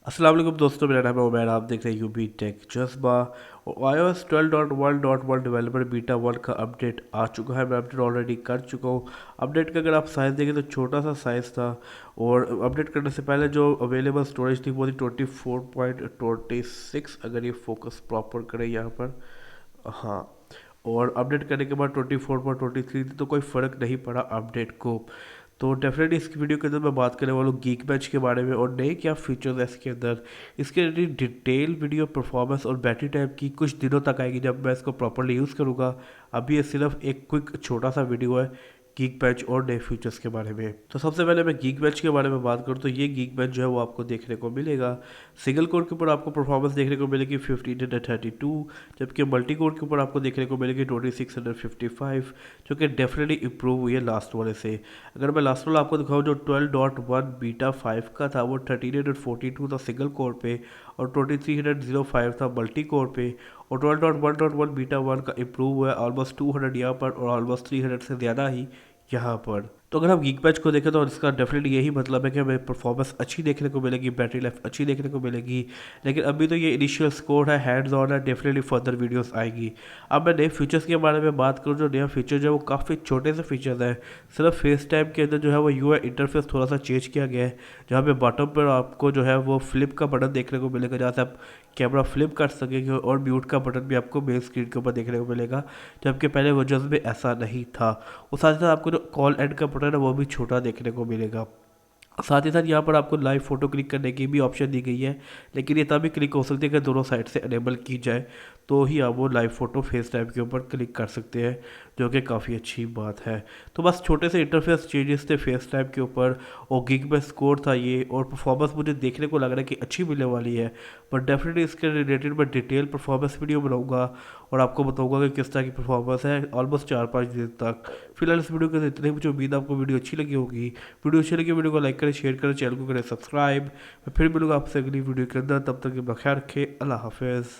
अस्सलाम वालेकुम दोस्तों, मेरा नाम है उमैर। आप देख रहे हैं यूबी टेक जज्बा। और iOS 12.1.1 डेवलपर बीटा 1 का अपडेट आ चुका है। मैं अपडेट ऑलरेडी कर चुका हूँ। अपडेट का अगर आप साइज़ देखें तो छोटा सा साइज़ था। और अपडेट करने से पहले जो अवेलेबल स्टोरेज थी वो थी 24.26। अगर ये फोकस प्रॉपर करें यहाँ पर, हाँ। और अपडेट करने के बाद 24.23 थी, तो कोई फ़र्क नहीं पड़ा अपडेट को। तो डेफिनेटली इस वीडियो के अंदर मैं बात करने वाला हूँ गीक बेंच के बारे में और नए क्या फीचर्स है इसके अंदर। इसके डिटेल वीडियो परफॉर्मेंस और बैटरी टाइप की कुछ दिनों तक आएगी जब मैं इसको प्रॉपरली यूज़ करूँगा। अभी ये सिर्फ एक क्विक छोटा सा वीडियो है गीक बेंच और नए फीचर्स के बारे में। तो सबसे पहले मैं गीक बेंच के बारे में बात करूँ तो ये गीक बेंच जो है वो आपको देखने को मिलेगा। सिंगल कोर के ऊपर आपको परफॉर्मेंस देखने को मिलेगी 1532, जबकि मल्टी कोर के ऊपर आपको देखने को मिलेगी 2655, जो कि डेफिनेटली इंप्रूव हुई है लास्ट वाले से। अगर मैं लास्ट वाला आपको दिखाऊँ जो 12.1 बीटा 5 का था वो 1342 था सिंगल कोर पे और 2305 था मल्टी कोर पे। और 12.1.1 बीटा 1 का इंप्रूव हुआ है ऑलमोस्ट 200 यहाँ पर और ऑलमोस्ट 300 से ज़्यादा ही यहाँ पर। तो अगर हम गीक पैच को देखें तो इसका डेफिनेटली यही मतलब है कि हमें परफॉर्मेंस अच्छी देखने को मिलेगी, बैटरी लाइफ अच्छी देखने को मिलेगी। लेकिन अभी तो ये इनिशियल स्कोर है, हैंड्स ऑन है, डेफिनेटली फर्दर वीडियोस आएगी। अब मैं नए फीचर्स के बारे में बात करूँ, जो नया फीचर जो है वो काफ़ी छोटे से फीचर्स है। सिर्फ फेस टाइम के अंदर जो है वो यूआई इंटरफेस थोड़ा सा चेंज किया गया है, जहाँ पे बॉटम पर आपको जो है वो फ्लिप का बटन देखने को मिलेगा, जहाँ से आप कैमरा फ्लिप कर सकेंगे। और म्यूट का बटन भी आपको मेन स्क्रीन के ऊपर देखने को मिलेगा, जबकि पहले वर्जन में ऐसा नहीं था। और साथ ही साथ आपको जो कॉल एंड का बटन है वो भी छोटा देखने को मिलेगा। साथ ही साथ यहाँ पर आपको लाइव फोटो क्लिक करने की भी ऑप्शन दी गई है, लेकिन ये तभी क्लिक हो सकती है कि दोनों साइड से अनेबल की जाए, तो ही आप वो लाइव फोटो फेस टाइम के ऊपर क्लिक कर सकते हैं, जो कि काफ़ी अच्छी बात है। तो बस छोटे से इंटरफेस चेंजेस थे फेस टाइम के ऊपर। और गिग में स्कोर था ये, और परफॉर्मेंस मुझे देखने को लग रहा है कि अच्छी मिलने वाली है। बट डेफिनेटली इसके रिलेटेड मैं डिटेल परफॉर्मेंस वीडियो बनाऊंगा और आपको बताऊंगा कि किस तरह की परफॉर्मेंस है ऑलमोस्ट 4-5 दिन तक। फिलहाल इस वीडियो के इतने मुझे उम्मीद है आपको वीडियो अच्छी लगी होगी। वीडियो अच्छी लगी वीडियो को लाइक करें, शेयर करें, चैनल को करें सब्सक्राइब। मैं फिर मिलूंगा आपसे अगली वीडियो के अंदर, तब तक अपना ख्याल रखें। अल्लाह हाफिज़।